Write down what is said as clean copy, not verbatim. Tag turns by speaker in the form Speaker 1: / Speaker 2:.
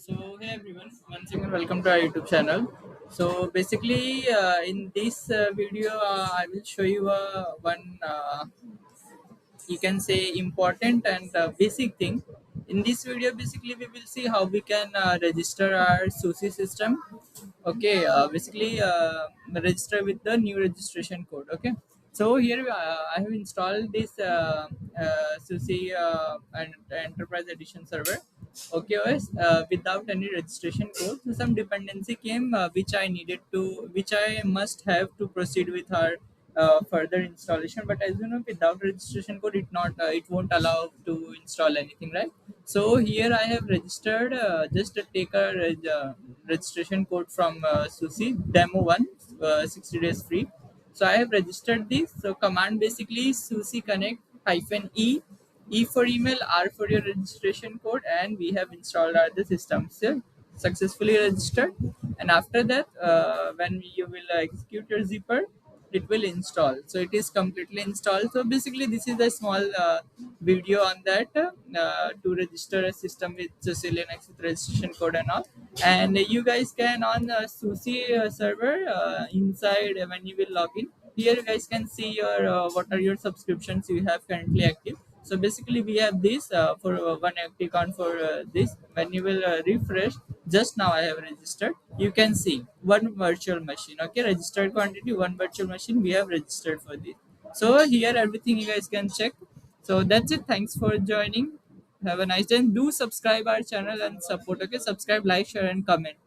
Speaker 1: So hey everyone, once again welcome to our YouTube channel. So basically, in this video, I will show you one you can say important and basic thing. In this video, basically we will see how we can register our SUSE system. Okay, basically register with the new registration code. Okay, so here I have installed this SUSE Enterprise Edition server. Okay, OS without any registration code. So some dependency came which I must have to proceed with our further installation. But as you know, without registration code, it won't allow to install anything, right? So here I have registered. Just take a registration code from SUSE demo one, 60 days free. So I have registered this. So command basically SUSEConnect -e for email, R for your registration code, and we have installed the system. So successfully registered, and after that, when you will execute your zipper, it will install. So it is completely installed. So basically, this is a small video on that to register a system with SUSE Linux with registration code and all. And you guys can on SUSE server inside when you will log in. Here you guys can see your what are your subscriptions you have currently active. So basically we have this for one active account for this. When you will refresh, just now I have registered, you can see one virtual machine. Okay, registered quantity one virtual machine we have registered for this. So here everything you guys can check. So that's it. Thanks for joining. Have a nice day, and do subscribe our channel and support. Okay, subscribe, like, share and comment.